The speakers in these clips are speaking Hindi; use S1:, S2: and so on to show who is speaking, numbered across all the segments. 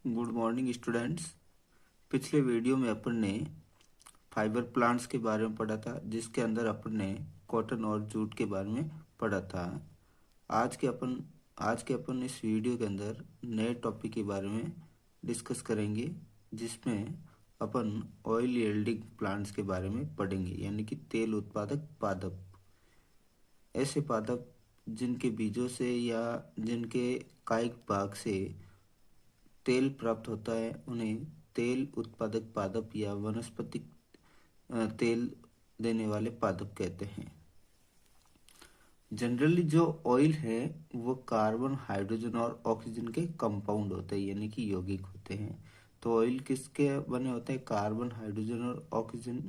S1: Good morning students. पिछले वीडियो में अपन ने फाइबर प्लांट्स के बारे में पढ़ा था, जिसके अंदर अपन ने कॉटन और जूट के बारे में पढ़ा था। आज के अपन इस वीडियो के अंदर नए टॉपिक के बारे में डिस्कस करेंगे, जिसमें अपन ऑयल यील्डिंग प्लांट्स के बारे में पढ़ेंगे, यानी कि तेल उत्पादक पादप। ऐसे पादप जिनके बीजों से या जिनके कायिक भाग से तेल प्राप्त होता है, उन्हें तेल उत्पादक पादप या वनस्पतिक तेल देने वाले पादप कहते हैं। जनरली जो ऑयल है वो कार्बन, हाइड्रोजन और ऑक्सीजन के कंपाउंड होते हैं, यानी कि यौगिक होते हैं। तो ऑयल किसके बने होते हैं? कार्बन, हाइड्रोजन और ऑक्सीजन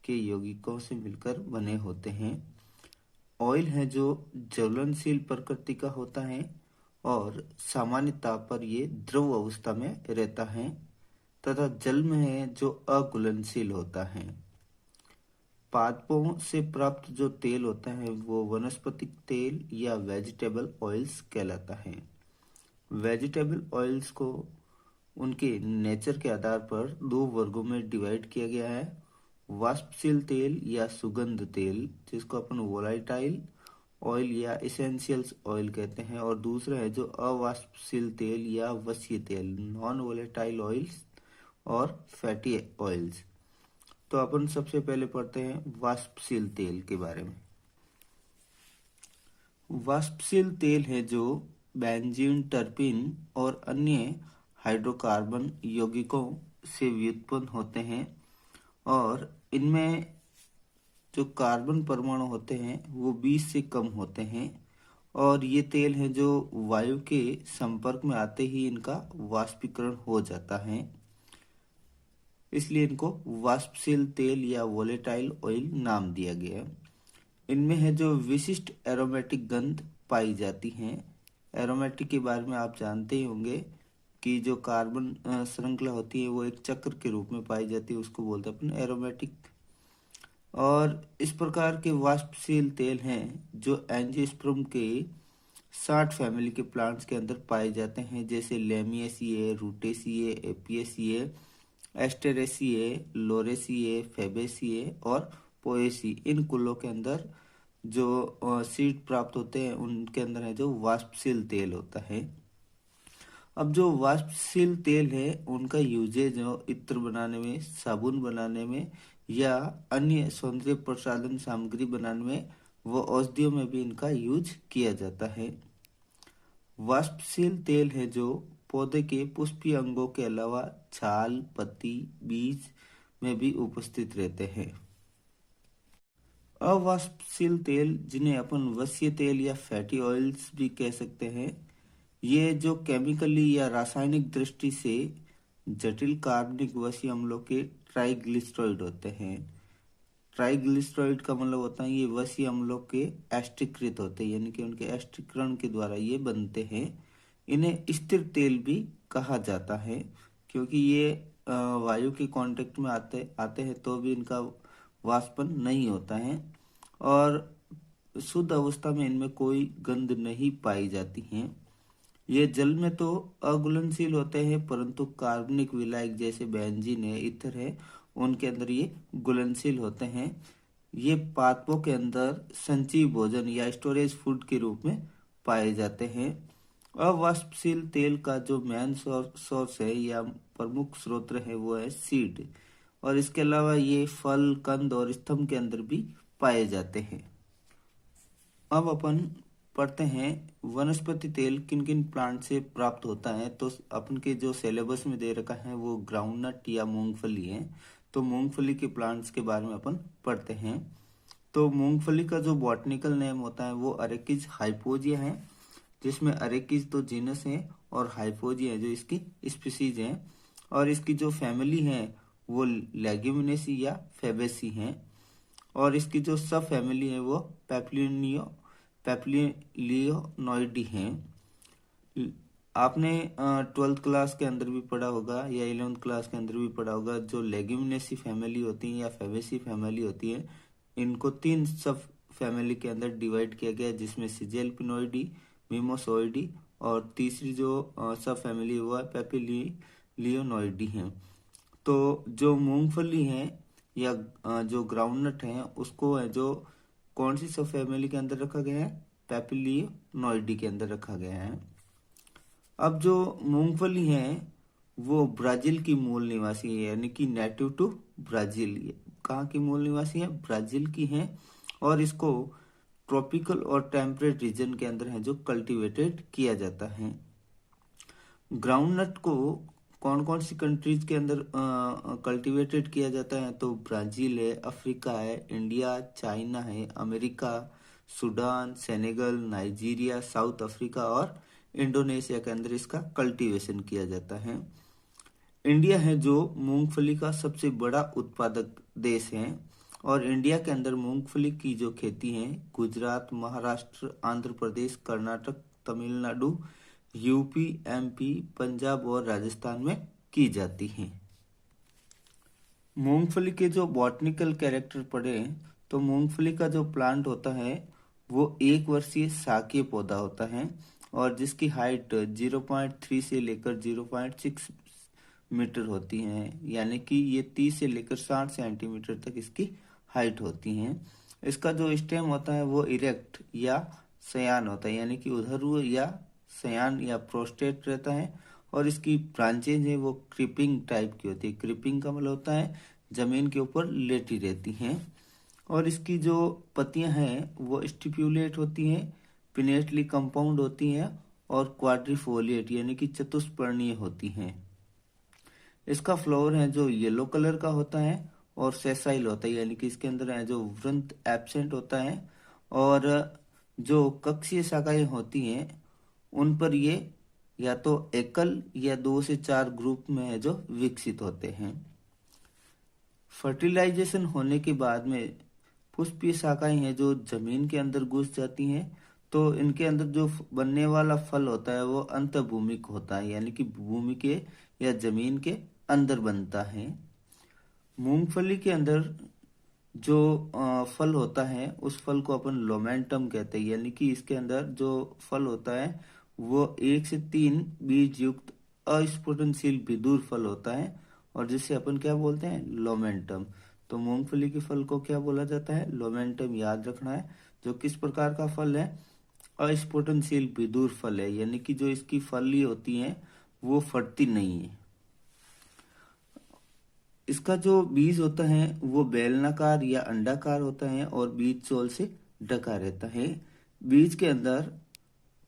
S1: के यौगिकों से मिलकर बने होते हैं। ऑयल है जो ज्वलनशील प्रकृति का होता है और सामान्य ताप पर ये द्रव अवस्था में रहता है, तथा जल में है जो अघुलनशील होता है। पादपों से प्राप्त जो तेल होता है वो वनस्पतिक तेल या वेजिटेबल ऑयल्स कहलाता है। वेजिटेबल ऑयल्स को उनके नेचर के आधार पर दो वर्गों में डिवाइड किया गया है। वाष्पशील तेल या सुगंध तेल, जिसको अपन वोलाटाइल ऑयल या इसेंशियल्स ऑयल कहते हैं, और दूसरा है जो अवाष्पशील तेल या वसीय तेल, नॉन वोलेटाइल ऑयल्स और फैटी ऑयल्स। तो अपन सबसे पहले पढ़ते हैं वाष्पशील तेल के बारे में। वाष्पशील तेल है जो बेंजीन, टर्पीन और अन्य हाइड्रोकार्बन यौगिकों से व्युत्पन्न होते हैं, और इनमें जो कार्बन परमाणु होते हैं वो 20 से कम होते हैं, और ये तेल है जो वायु के संपर्क में आते ही इनका वाष्पीकरण हो जाता है, इसलिए इनको वाष्पशील तेल या वोलेटाइल ऑयल नाम दिया गया है। इनमें है जो विशिष्ट एरोमेटिक गंध पाई जाती हैं। एरोमेटिक के बारे में आप जानते ही होंगे कि जो कार्बन श्रृंखला होती है वो एक चक्र के रूप में पाई जाती है, उसको बोलते हैं अपन एरोमेटिक। और इस प्रकार के वाष्पशील तेल हैं जो एंजियोस्पर्म के 60 फैमिली के प्लांट्स के अंदर पाए जाते हैं, जैसे लेमिएसिए, रूटेसिए, एपिएसिए, एस्टेरेसिए, लोरेसिए, फेबेसिए और पोएसी। इन कुलों के अंदर जो सीड प्राप्त होते हैं उनके अंदर है जो वाष्पशील तेल होता है। अब जो वाष्पशील तेल है उनका यूजेज जो इत्र बनाने में, साबुन बनाने में या अन्य सौंदर्य प्रसाधन सामग्री बनाने में, वो औषधियों में भी इनका यूज किया जाता है। वाष्पशील तेल है जो पौधे के पुष्पीय अंगों के अलावा छाल, पत्ती, बीज में भी उपस्थित रहते हैं। अवाष्पशील तेल, जिन्हें अपन वसीय तेल या फैटी ऑयल्स भी कह सकते हैं, ये जो केमिकली या रासायनिक दृष्टि से जटिल कार्बनिक वसीय अम्लों के ट्राइग्लिसराइड होते हैं। ट्राइग्लिसराइड का मतलब होता है ये वसीय अम्लों के एस्टीकृत होते हैं, यानी कि उनके एस्टीकरण के द्वारा ये बनते हैं। इन्हें स्थिर तेल भी कहा जाता है, क्योंकि ये वायु के कांटेक्ट में आते आते हैं तो भी इनका वाष्पन नहीं होता है, और शुद्ध अवस्था में इनमें कोई गंध नहीं पाई जाती है। ये जल में तो अघुलनशील होते हैं, परंतु कार्बनिक विलायक जैसे बेंजीन है, ईथर है, उनके अंदर ये घुलनशील होते हैं। ये पादपों के अंदर संजीव भोजन या स्टोरेज फूड के रूप में पाए जाते हैं। अवाष्पशील तेल का जो मेन सोर्स है या प्रमुख स्रोत है वो है सीड, और इसके अलावा ये फल, कंद और स्तंभ के अंदर भी पाए जाते हैं। अब अपन पढ़ते हैं वनस्पति तेल किन किन प्लांट से प्राप्त होता है। तो अपन के जो सिलेबस में दे रखा है वो ग्राउंडनट या मूंगफली है, तो मूंगफली के प्लांट्स के बारे में अपन पढ़ते हैं। तो मूंगफली का जो बॉटनिकल नेम होता है वो अरेकिज हाइपोजिया है, जिसमें अरेकिज तो जीनस है और हाइपोजिया है जो इसकी स्पीसीज है, और इसकी जो फैमिली है वो लेग्यूमिनेसी या फेबेसी है, और इसकी जो सब फैमिली है वो पेप्लियोनॉइडी हैं। आपने 12th क्लास के अंदर भी पढ़ा होगा या 11th क्लास के अंदर भी पढ़ा होगा, जो लेग्यूमिनेसी फैमिली होती है या फेबेसी फैमिली होती है, इनको 3 सब फैमिली के अंदर डिवाइड किया गया है, जिसमें सिजेलपिनोइडी, मिमोसोइडी और तीसरी जो सब फैमिली हुआ पेपिली लियोनॉइडी हैं। तो जो मूंगफली है या जो ग्राउंडनट है उसको है जो कौन सी सब फैमिली के अंदर रखा गया है, पैपिलियोनॉइडी के अंदर रखा गया है। अब जो मूंगफली है वो ब्राजील की मूल निवासी है, यानी कि नेटिव टू ब्राजील। कहाँ की मूल निवासी है, ब्राजील की है। और इसको ट्रॉपिकल और टेम्परेट रीजन के अंदर है जो कल्टीवेटेड किया जाता है। ग्राउंडनट को कौन कौन सी कंट्रीज के अंदर कल्टीवेटेड किया जाता है, तो ब्राजील है, अफ्रीका है, इंडिया, चाइना है, America, Sudan, Senegal, Nigeria, south Africa और इंडोनेशिया के अंदर इसका कल्टीवेशन किया जाता है। इंडिया है जो मूंगफली का सबसे बड़ा उत्पादक देश है। और इंडिया के अंदर मूंगफली की जो खेती है गुजरात, महाराष्ट्र, आंध्र प्रदेश, कर्नाटक, तमिलनाडु, यूपी, एमपी, पंजाब और राजस्थान में की जाती है। मूंगफली के जो बॉटनिकल कैरेक्टर पढ़े तो मूंगफली का जो प्लांट होता है वो एक वर्षीय शाकीय पौधा होता है और जिसकी हाइट 0.3 से लेकर 0.6 मीटर होती है, यानी कि ये 30 से लेकर 60 सेंटीमीटर तक इसकी हाइट होती है। इसका जो स्टेम होता है वो इरेक्ट या सयान होता है, यानी कि उधर्व या सयान या प्रोस्टेट रहता है। और इसकी ब्रांचेज है वो क्रीपिंग टाइप की होती है। क्रीपिंग का मतलब होता है जमीन के ऊपर लेटी रहती हैं। और इसकी जो पत्तियां हैं वो स्टिप्यूलेट होती हैं, पिनेटली कंपाउंड होती हैं और क्वाड्रिफोलिएट यानी कि चतुष्पर्णीय होती हैं। इसका फ्लावर है जो येलो कलर का होता है और सेसाइल होता है, यानी कि इसके अंदर है जो वृंत एब्सेंट होता है। और जो कक्षीय शाखाएं होती हैं उन पर ये या तो एकल या 2 से 4 ग्रुप में है जो विकसित होते हैं। फर्टिलाइजेशन होने के बाद में पुष्पीय शाखाएं हैं जो जमीन के अंदर घुस जाती हैं। तो इनके अंदर जो बनने वाला फल होता है वो अंतर्भूमिक होता है, यानी कि भूमि के या जमीन के अंदर बनता है। मूंगफली के अंदर जो फल होता है उस फल को अपन लोमेंटम कहते हैं, यानी कि इसके अंदर जो फल होता है वो 1 से 3 बीज युक्त अस्फुटनशील विदुर फल होता है और जिसे अपन क्या बोलते हैं, लोमेंटम। तो मूंगफली के फल को क्या बोला जाता है, लोमेंटम। याद रखना है जो किस प्रकार का फल है, अस्फुटनशील विदुर फल है, यानी कि जो इसकी फली होती है वो फटती नहीं है। इसका जो बीज होता है वो बेलनाकार या अंडाकार होता है और बीज चोल से ढका रहता है। बीज के अंदर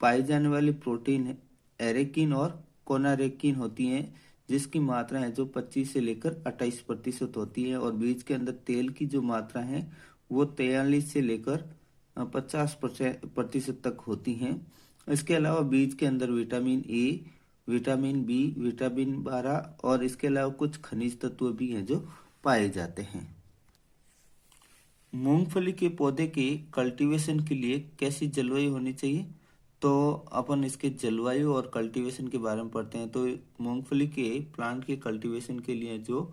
S1: पाई जाने वाली प्रोटीन एरेकिन और कोनारेकिन होती है, जिसकी मात्रा है जो 25 से लेकर 28% होती है। और बीज के अंदर तेल की जो मात्रा है वो 43 से लेकर 50% तक होती है। इसके अलावा बीज के अंदर vitamin A, vitamin B, vitamin 12 और इसके अलावा कुछ खनिज तत्व भी हैं जो पाए जाते हैं। मूंगफली के पौधे के कल्टीवेशन के लिए कैसी जलवायु होनी चाहिए, तो अपन इसके जलवायु और कल्टीवेशन के बारे में पढ़ते हैं। तो मूंगफली के प्लांट के कल्टीवेशन के लिए जो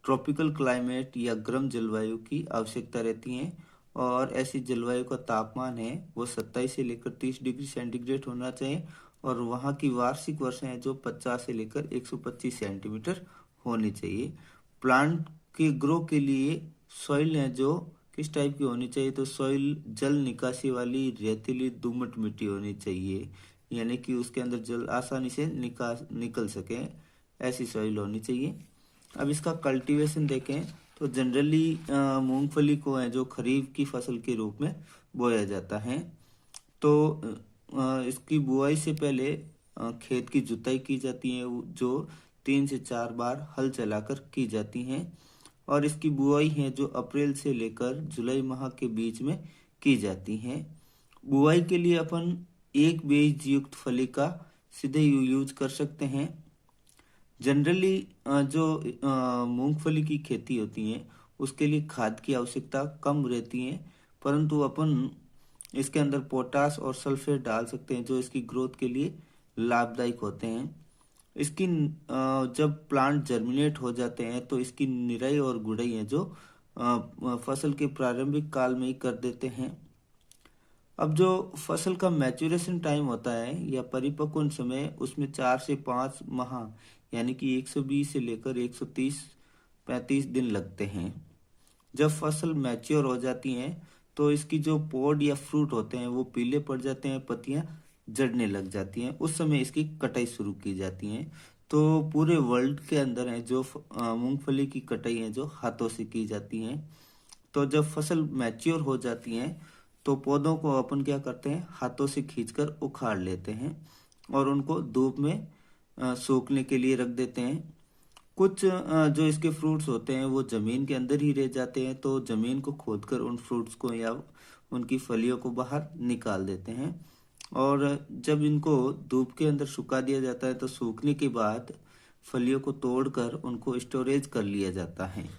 S1: ट्रॉपिकल क्लाइमेट या गर्म जलवायु की आवश्यकता रहती है और ऐसी जलवायु का तापमान है वो 27 से लेकर 30 डिग्री सेंटीग्रेड होना चाहिए और वहाँ की वार्षिक वर्षा है जो 50 से लेकर 125 सेंटीमीटर होनी चाहिए। प्लांट के ग्रो के लिए सॉइल है जो किस टाइप की होनी चाहिए, तो सॉइल जल निकासी वाली रेतीली दोमट मिट्टी होनी चाहिए, यानी कि उसके अंदर जल आसानी से निकल सके, ऐसी सॉइल होनी चाहिए। अब इसका कल्टीवेशन देखें तो जनरली मूंगफली को है जो खरीफ की फसल के रूप में बोया जाता है। तो इसकी बुआई से पहले खेत की जुताई की जाती है जो 3 से 4 बार हल चलाकर की जाती है। और इसकी बुआई है जो अप्रैल से लेकर जुलाई माह के बीच में की जाती है। बुआई के लिए अपन एक बीज युक्त फली का सीधे यूज कर सकते हैं। जनरली जो मूंगफली की खेती होती है उसके लिए खाद की आवश्यकता कम रहती है, परंतु अपन इसके अंदर पोटास और सल्फेट डाल सकते हैं जो इसकी ग्रोथ के लिए लाभदायक होते हैं। इसकी जब प्लांट जर्मिनेट हो जाते हैं तो इसकी निराई और गुड़ाई है जो फसल के प्रारंभिक काल में ही कर देते हैं। अब जो फसल का मैच्योरेशन टाइम होता है या परिपक्वन समय, उसमें 4 से 5 माह यानी कि 120 से लेकर 130-35 दिन लगते हैं। जब फसल मैच्योर हो जाती हैं तो इसकी जो पॉड या फ्रूट होते हैं वो पीले पड़ जाते हैं, पत्तियां जड़ने लग जाती हैं, उस समय इसकी कटाई शुरू की जाती है। तो पूरे वर्ल्ड के अंदर है जो मूंगफली की कटाई है जो हाथों से की जाती है। तो जब फसल मैच्योर हो जाती है तो पौधों को अपन क्या करते हैं, हाथों से खींचकर उखाड़ लेते हैं और उनको धूप में सूखने के लिए रख देते हैं। कुछ जो इसके फ्रूट्स होते हैं वो जमीन के अंदर ही रह जाते हैं, तो जमीन को खोदकर उन फ्रूट्स को या उनकी फलियों को बाहर निकाल देते हैं। और जब इनको धूप के अंदर सुखा दिया जाता है तो सूखने के बाद फलियों को तोड़कर उनको स्टोरेज कर लिया जाता है।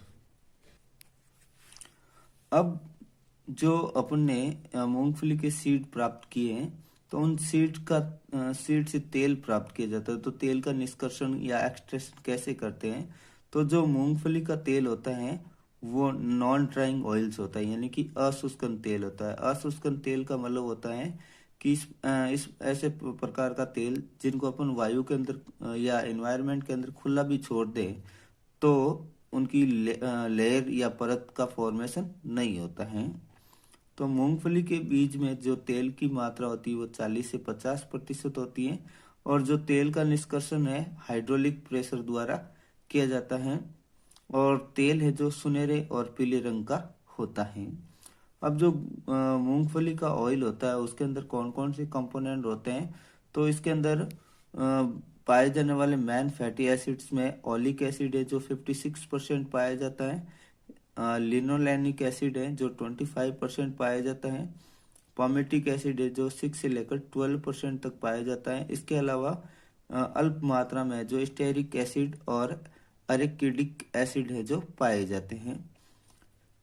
S1: अब जो अपन ने मूंगफली के सीड प्राप्त किए हैं तो उन सीड से तेल प्राप्त किया जाता है। तो तेल का निष्कर्षण या एक्सट्रैक्शन कैसे करते हैं, तो जो मूंगफली का तेल होता है वो नॉन ड्राइंग ऑयल्स होता है, यानी कि अशुष्कन तेल होता है। अशुष्कन तेल का मतलब होता है कि इस ऐसे प्रकार का तेल जिनको अपन वायु के अंदर या एनवायरनमेंट के अंदर खुला भी छोड़ दें तो उनकी लेयर या परत का फॉर्मेशन नहीं होता है। तो मूंगफली के बीज में जो तेल की मात्रा होती है वो 40 से 50% होती है, और जो तेल का निष्कर्षण है हाइड्रोलिक प्रेशर द्वारा किया जाता है, और तेल है जो सुनहरे और पीले रंग का होता है। अब जो मूंगफली का ऑयल होता है उसके अंदर कौन कौन से कंपोनेंट होते हैं, तो इसके अंदर पाए जाने वाले मेन फैटी एसिड्स में ओलिक एसिड है जो 56% पाया जाता है, लिनोलेनिक एसिड है जो 25% पाया जाता है, पामेटिक एसिड है जो 6 से लेकर 12% तक पाया जाता है। इसके अलावा अल्प मात्रा में जो स्टेरिक एसिड और अरेकिडिक एसिड है जो पाए जाते हैं।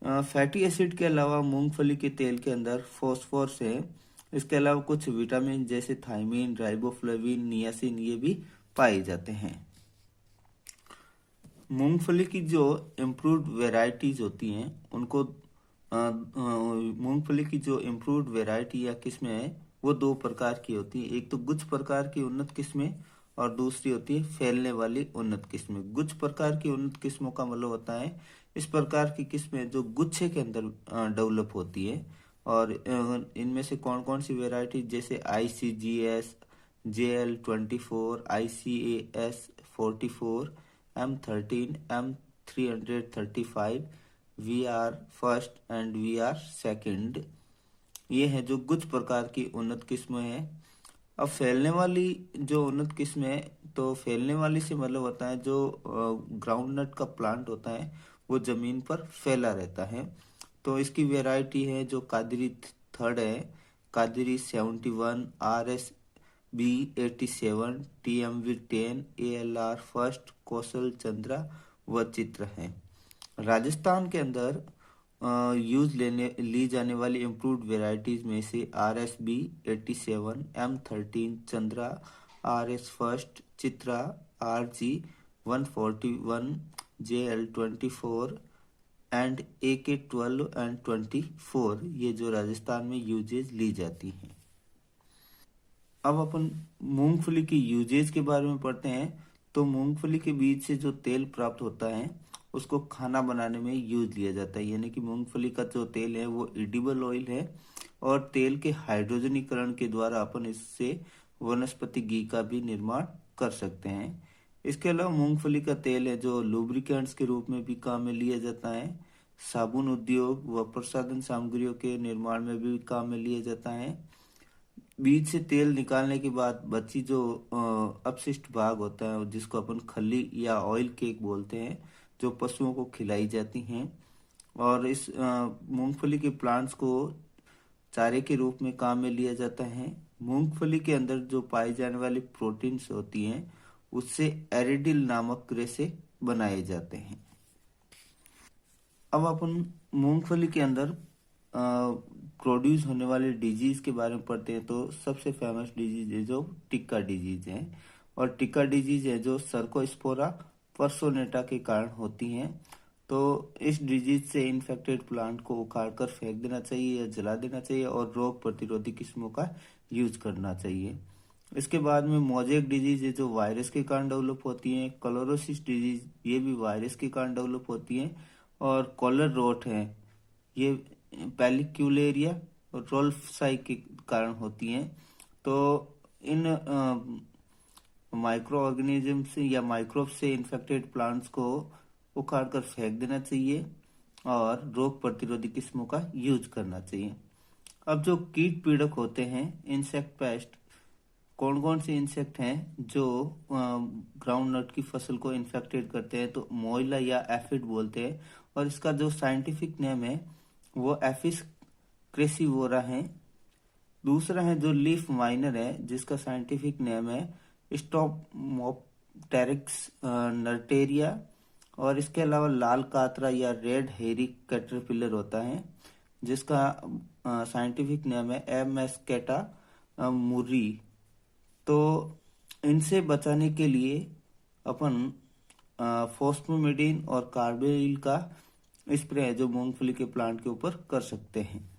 S1: फैटी एसिड के अलावा मूंगफली के तेल के अंदर फॉस्फोरस है। इसके अलावा कुछ विटामिन जैसे थायमीन, राइबोफ्लेविन, नियासिन ये भी पाए जाते हैं। मूंगफली की जो इम्प्रूव्ड वेराइटीज होती हैं उनको मूंगफली की जो इम्प्रूव्ड वेराइटी या किस्में हैं वो 2 प्रकार की होती है। एक तो गुच्छ प्रकार की उन्नत किस्में और दूसरी होती है फैलने वाली उन्नत किस्में। गुच्छ प्रकार की उन्नत किस्मों का मतलब होता है इस प्रकार की किस्में जो गुच्छे के अंदर डेवलप होती है। और इनमें से कौन कौन सी वेराइटी, जैसे ICGS, JL24, ICAS44, M13, M335, VR first and VR second, ये है जो गुच्छ प्रकार की उन्नत किस्में हैं। अब फैलने वाली जो उन्नत किस्में है, तो फैलने वाली से मतलब होता है जो ग्राउंड नट का प्लांट होता है वो जमीन पर फैला रहता है। तो इसकी वैरायटी है जो कादरी थर्ड है, Qadri 71, RSB87, TMV10, ALR first, Kaushal Chandra व चित्र है। राजस्थान के अंदर ली जाने वाली इम्प्रूव्ड वेराइटीज में से RSB87, M13, Chandra, RS first, Chitra, RG141, JL24 and AK12 and 24 ये जो राजस्थान में यूजेज ली जाती हैं। अब अपन मूंगफली की यूजेज के बारे में पढ़ते हैं। तो मूंगफली के बीज से जो तेल प्राप्त होता है उसको खाना बनाने में यूज लिया जाता है, यानी कि मूंगफली का जो तेल है वो एडिबल ऑयल है, और तेल के हाइड्रोजनीकरण के द्वारा अपन इससे वनस्पति घी का भी निर्माण कर सकते हैं। इसके अलावा मूंगफली का तेल है जो लुब्रिकेंट्स के रूप में भी काम में लिया जाता है, साबुन उद्योग व प्रसाधन सामग्रियों के निर्माण में भी काम में लिया जाता है। बीज से तेल निकालने के बाद बची जो अपशिष्ट भाग होता है जिसको अपन खल्ली या ऑयल केक बोलते हैं, जो पशुओं को खिलाई जाती हैं। और इस मूंगफली के प्लांट्स को चारे के रूप में काम में लिया जाता है। मूंगफली के अंदर जो पाई जाने वाली प्रोटीन्स होती हैं उससे एरिडिल नामक रेशे बनाए जाते हैं। अब अपन मूंगफली के अंदर प्रोड्यूस होने वाले डिजीज के बारे में पढ़ते हैं। तो सबसे फेमस डिजीज है जो टिक्का डिजीज है, और टिक्का डिजीज है जो सर्कोस्पोरा पर्सोनेटा के कारण होती हैं। तो इस डिजीज से इन्फेक्टेड प्लांट को उखाड़ कर फेंक देना चाहिए या जला देना चाहिए और रोग प्रतिरोधी किस्मों का यूज करना चाहिए। इसके बाद में मोजेक डिजीज है जो वायरस के कारण डेवलप होती है, क्लोरोसिस डिजीज ये भी वायरस के कारण डेवलप होती है, और कॉलर रोट है ये पेलिक्यूलेरिया और रोल्फसाई के कारण होती हैं। तो इन माइक्रो ऑर्गेनिज्म से या माइक्रोब से इन्फेक्टेड प्लांट्स को उखाड़ कर फेंक देना चाहिए और रोग प्रतिरोधी किस्मों का यूज करना चाहिए। अब जो कीट पीड़क होते हैं, इंसेक्ट पेस्ट, कौन कौन से इंसेक्ट हैं जो ग्राउंड नट की फसल को इन्फेक्टेड करते हैं, तो मोइला या एफिड बोलते हैं, और इसका जो साइंटिफिक नेम है वो एफिस क्रेसिवोरा है। दूसरा है जो लीफ माइनर है जिसका साइंटिफिक नेम है स्टॉपमोप्टेरिक्स नर्टेरिया, और इसके अलावा लाल कातरा या रेड हेरी कैटरपिलर होता है जिसका साइंटिफिक नेम है एम एस कैटा मुर्री। तो इनसे बचाने के लिए अपन फॉस्फोमेडिन और कार्बेल का स्प्रे है जो मूंगफली के प्लांट के ऊपर कर सकते हैं।